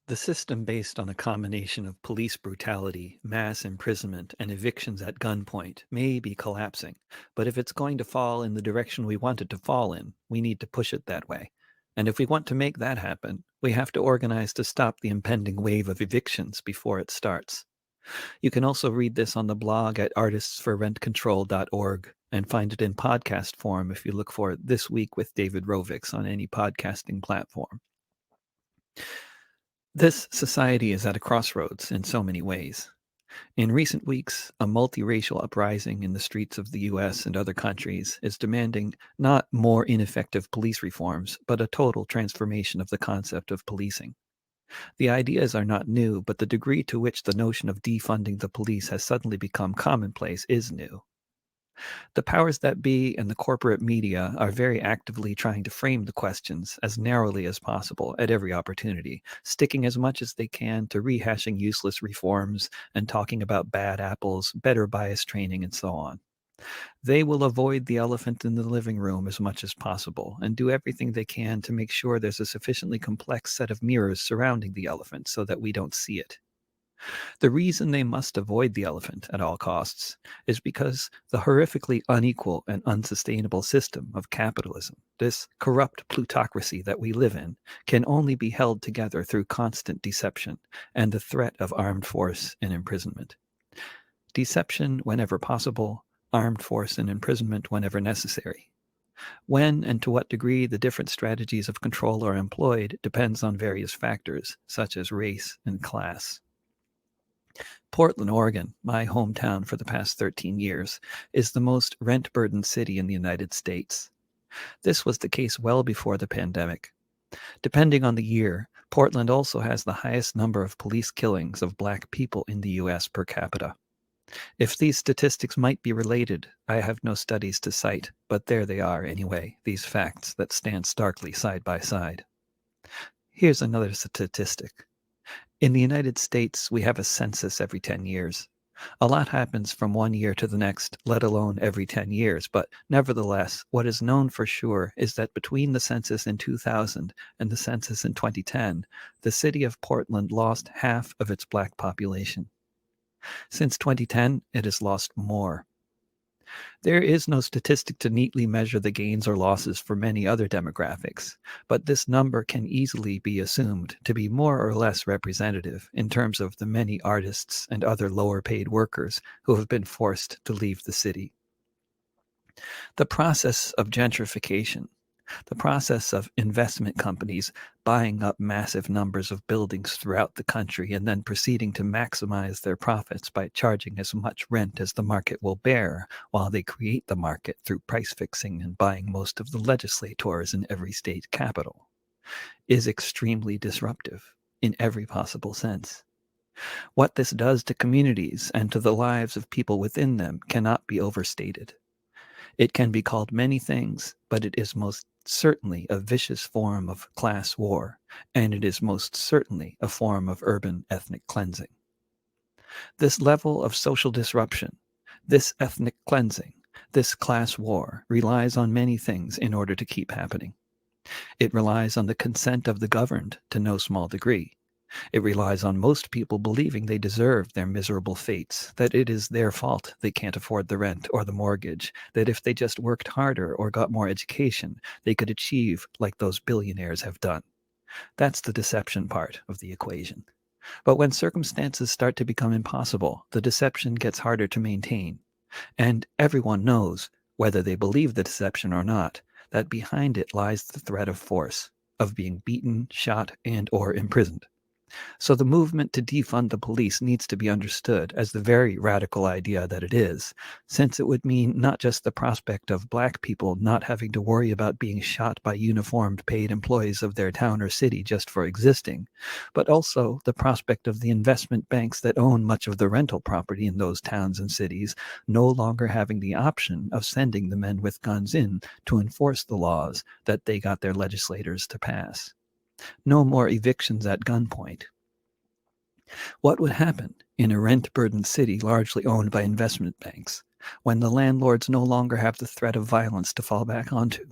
The system based on a combination of police brutality, mass imprisonment, and evictions at gunpoint may be collapsing, but if it's going to fall in the direction we want it to fall in, we need to push it that way. And if we want to make that happen, we have to organize to stop the impending wave of evictions before it starts. You can also read this on the blog at artistsforrentcontrol.org and find it in podcast form if you look for it This Week with David Rovics on any podcasting platform. This society is at a crossroads in so many ways. In recent weeks, a multiracial uprising in the streets of the US and other countries is demanding not more ineffective police reforms, but a total transformation of the concept of policing. The ideas are not new, but the degree to which the notion of defunding the police has suddenly become commonplace is new. The powers that be and the corporate media are very actively trying to frame the questions as narrowly as possible at every opportunity, sticking as much as they can to rehashing useless reforms and talking about bad apples, better bias training, and so on. They will avoid the elephant in the living room as much as possible and do everything they can to make sure there's a sufficiently complex set of mirrors surrounding the elephant so that we don't see it. The reason they must avoid the elephant at all costs is because the horrifically unequal and unsustainable system of capitalism, this corrupt plutocracy that we live in, can only be held together through constant deception and the threat of armed force and imprisonment. Deception whenever possible, armed force and imprisonment whenever necessary. When and to what degree the different strategies of control are employed depends on various factors, such as race and class. Portland, Oregon, my hometown for the past 13 years, is the most rent-burdened city in the United States. This was the case well before the pandemic. Depending on the year, Portland also has the highest number of police killings of Black people in the U.S. per capita. If these statistics might be related, I have no studies to cite, but there they are anyway, these facts that stand starkly side by side. Here's another statistic. In the United States, we have a census every 10 years. A lot happens from one year to the next, let alone every 10 years, but nevertheless, what is known for sure is that between the census in 2000 and the census in 2010, the city of Portland lost half of its Black population. Since 2010, it has lost more. There is no statistic to neatly measure the gains or losses for many other demographics, but this number can easily be assumed to be more or less representative in terms of the many artists and other lower paid workers who have been forced to leave the city. The process of gentrification, the process of investment companies buying up massive numbers of buildings throughout the country and then proceeding to maximize their profits by charging as much rent as the market will bear while they create the market through price fixing and buying most of the legislators in every state capital, is extremely disruptive in every possible sense. What this does to communities and to the lives of people within them cannot be overstated. It can be called many things, but it is most certainly a vicious form of class war, and it is most certainly a form of urban ethnic cleansing. This level of social disruption, this ethnic cleansing, this class war relies on many things in order to keep happening. It relies on the consent of the governed to no small degree. It relies on most people believing they deserve their miserable fates, that it is their fault they can't afford the rent or the mortgage, that if they just worked harder or got more education, they could achieve like those billionaires have done. That's the deception part of the equation. But when circumstances start to become impossible, the deception gets harder to maintain. And everyone knows, whether they believe the deception or not, that behind it lies the threat of force, of being beaten, shot, and or imprisoned. So the movement to defund the police needs to be understood as the very radical idea that it is, since it would mean not just the prospect of Black people not having to worry about being shot by uniformed paid employees of their town or city just for existing, but also the prospect of the investment banks that own much of the rental property in those towns and cities no longer having the option of sending the men with guns in to enforce the laws that they got their legislators to pass. No more evictions at gunpoint. What would happen in a rent-burdened city largely owned by investment banks when the landlords no longer have the threat of violence to fall back onto?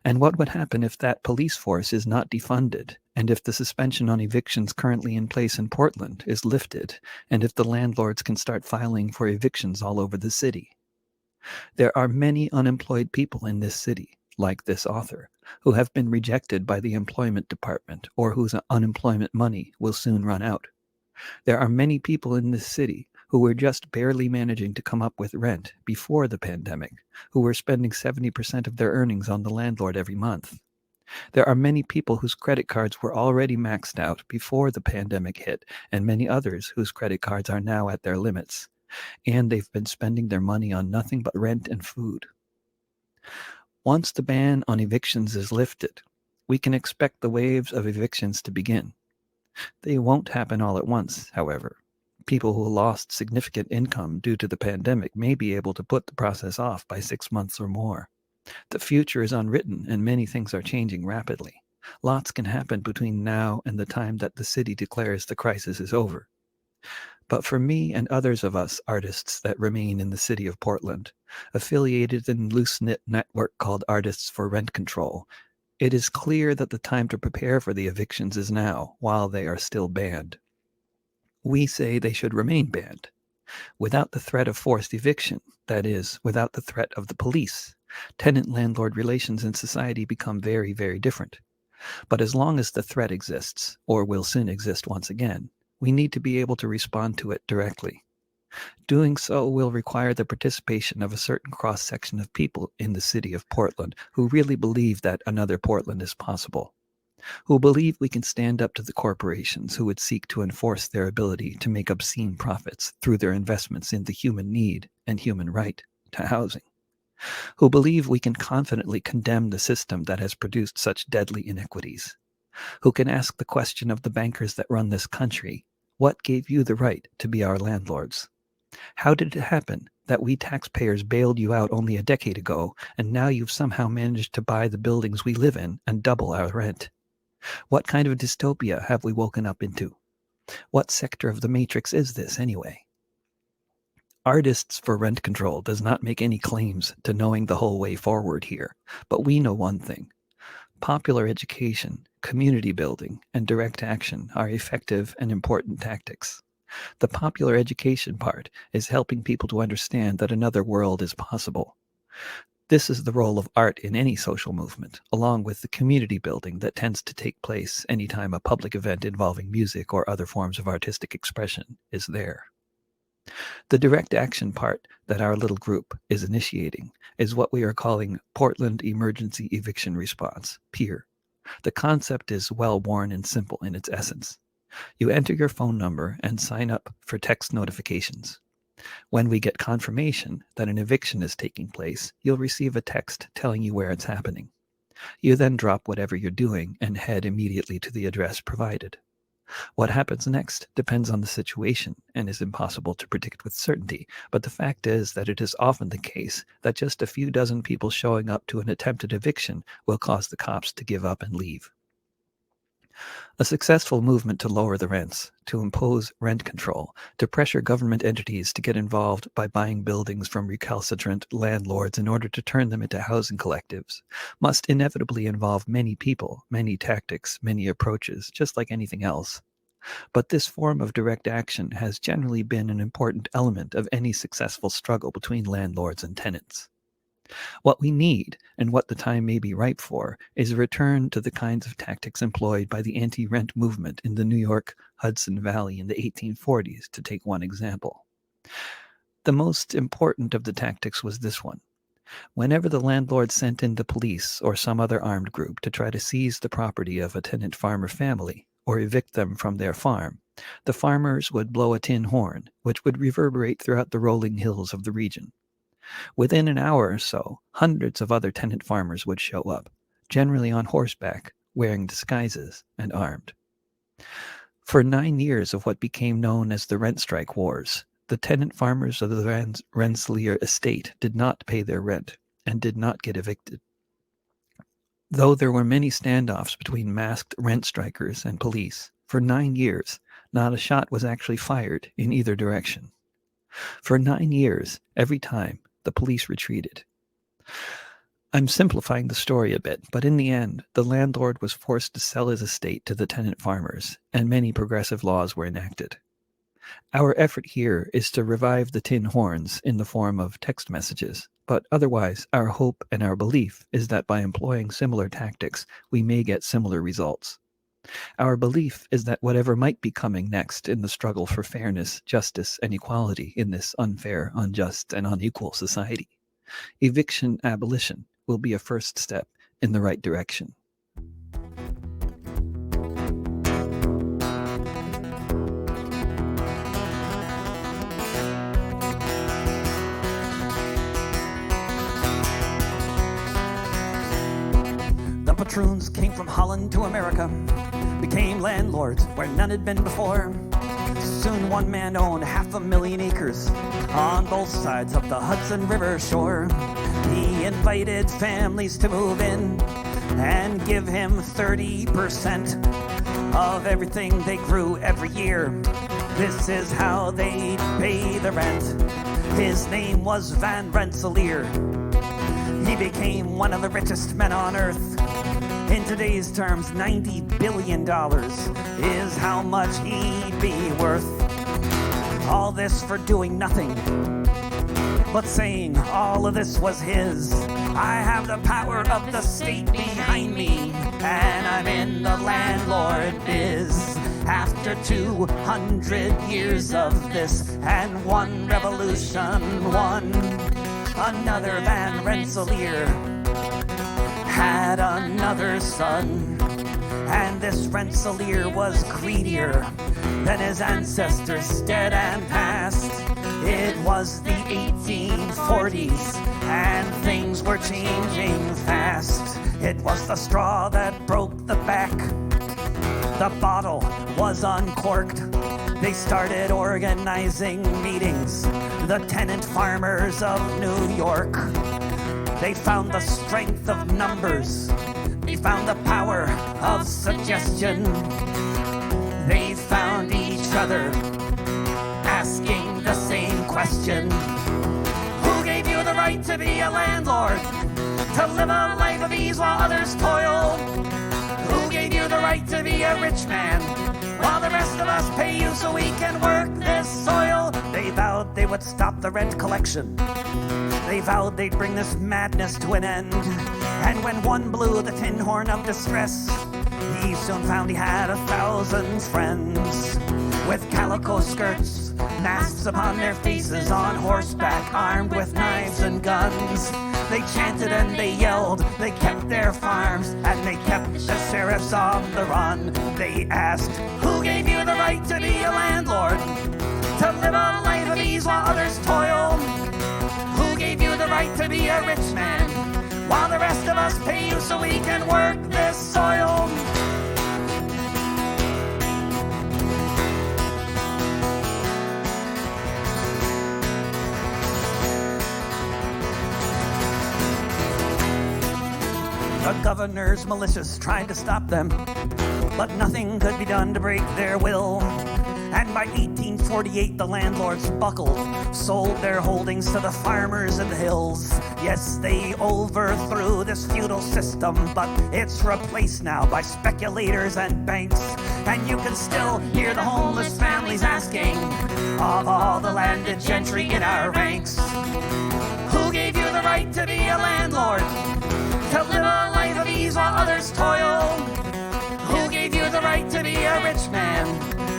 And what would happen if that police force is not defunded, and if the suspension on evictions currently in place in Portland is lifted, and if the landlords can start filing for evictions all over the city? There are many unemployed people in this city, like this author, who have been rejected by the employment department or whose unemployment money will soon run out. There are many people in this city who were just barely managing to come up with rent before the pandemic, who were spending 70% of their earnings on the landlord every month. There are many people whose credit cards were already maxed out before the pandemic hit, and many others whose credit cards are now at their limits, and they've been spending their money on nothing but rent and food. Once the ban on evictions is lifted, we can expect the waves of evictions to begin. They won't happen all at once, however. People who lost significant income due to the pandemic may be able to put the process off by 6 months or more. The future is unwritten and many things are changing rapidly. Lots can happen between now and the time that the city declares the crisis is over. But for me and others of us artists that remain in the city of Portland, affiliated in a loose-knit network called Artists for Rent Control, it is clear that the time to prepare for the evictions is now, while they are still banned. We say they should remain banned. Without the threat of forced eviction, that is, without the threat of the police, tenant-landlord relations in society become very, very different. But as long as the threat exists, or will soon exist once again, we need to be able to respond to it directly. Doing so will require the participation of a certain cross-section of people in the city of Portland who really believe that another Portland is possible, who believe we can stand up to the corporations who would seek to enforce their ability to make obscene profits through their investments in the human need and human right to housing, who believe we can confidently condemn the system that has produced such deadly inequities, who can ask the question of the bankers that run this country, what gave you the right to be our landlords? How did it happen that we taxpayers bailed you out only a decade ago, and now you've somehow managed to buy the buildings we live in and double our rent? What kind of dystopia have we woken up into? What sector of the matrix is this, anyway? Artists for Rent Control does not make any claims to knowing the whole way forward here, but we know one thing. Popular education, community building, and direct action are effective and important tactics. The popular education part is helping people to understand that another world is possible. This is the role of art in any social movement, along with the community building that tends to take place anytime a public event involving music or other forms of artistic expression is there. The direct action part that our little group is initiating is what we are calling Portland Emergency Eviction Response, Pier. The concept is well-worn and simple in its essence. You enter your phone number and sign up for text notifications. When we get confirmation that an eviction is taking place, you'll receive a text telling you where it's happening. You then drop whatever you're doing and head immediately to the address provided. What happens next depends on the situation and is impossible to predict with certainty, but the fact is that it is often the case that just a few dozen people showing up to an attempted eviction will cause the cops to give up and leave. A successful movement to lower the rents, to impose rent control, to pressure government entities to get involved by buying buildings from recalcitrant landlords in order to turn them into housing collectives, must inevitably involve many people, many tactics, many approaches, just like anything else. But this form of direct action has generally been an important element of any successful struggle between landlords and tenants. What we need, and what the time may be ripe for, is a return to the kinds of tactics employed by the anti-rent movement in the New York Hudson Valley in the 1840s, to take one example. The most important of the tactics was this one. Whenever the landlord sent in the police or some other armed group to try to seize the property of a tenant farmer family or evict them from their farm, the farmers would blow a tin horn, which would reverberate throughout the rolling hills of the region. Within an hour or so, hundreds of other tenant farmers would show up, generally on horseback, wearing disguises, and armed. For 9 years of what became known as the rent strike wars, the tenant farmers of the Rensselaer estate did not pay their rent and did not get evicted. Though there were many standoffs between masked rent strikers and police, for 9 years, not a shot was actually fired in either direction. For 9 years, every time, the police retreated. I'm simplifying the story a bit, but in the end, the landlord was forced to sell his estate to the tenant farmers, and many progressive laws were enacted. Our effort here is to revive the tin horns in the form of text messages, but otherwise our hope and our belief is that by employing similar tactics, we may get similar results. Our belief is that whatever might be coming next in the struggle for fairness, justice, and equality in this unfair, unjust, and unequal society, eviction abolition will be a first step in the right direction. The patroons came from Holland to America, became landlords where none had been before. Soon one man owned 500,000 acres on both sides of the Hudson River shore. He invited families to move in and give him 30% of everything they grew every year. This is how they pay the rent. His name was Van Rensselaer. He became one of the richest men on earth. In today's terms, $90 billion is how much he'd be worth. All this for doing nothing, but saying all of this was his. I have the power of the state behind me, and I'm in the landlord biz. After 200 years of this, and one revolution won, another Van Rensselaer had another son, and this Rensselaer was greedier than his ancestors dead and past. It was the 1840s, and things were changing fast. It was the straw that broke the back. The bottle was uncorked. They started organizing meetings, the tenant farmers of New York. They found the strength of numbers. They found the power of suggestion. They found each other asking the same question. Who gave you the right to be a landlord? To live a life of ease while others toil? Who gave you the right to be a rich man while the rest of us pay you so we can work this soil? They vowed they would stop the rent collection. They vowed they'd bring this madness to an end. And when one blew the tin horn of distress, he soon found he had 1,000 friends with calico skirts, masks upon their faces, on horseback, armed with knives and guns. They chanted and they yelled, they kept their farms, and they kept the sheriffs on the run. They asked, who gave you the right to be a landlord? To live a life of ease while others toil? Who gave you the right to be a rich man while the rest of us pay you so we can work this soil? The governor's militias tried to stop them, but nothing could be done to break their will. And by 1848, the landlords buckled, sold their holdings to the farmers in the hills. Yes, they overthrew this feudal system, but it's replaced now by speculators and banks. And you can still hear the homeless families asking of all the landed gentry in our ranks, who gave you the right to be a landlord? To live a life of ease while others toil? Who gave you the right to be a rich man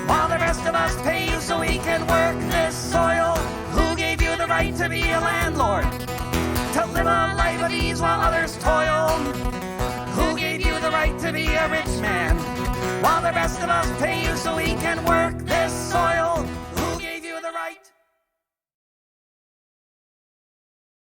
while the rest of us pay you so we can work this soil? Who gave you the right to be a landlord? To live a life of ease while others toil? Who gave you the right to be a rich man while the rest of us pay you so we can work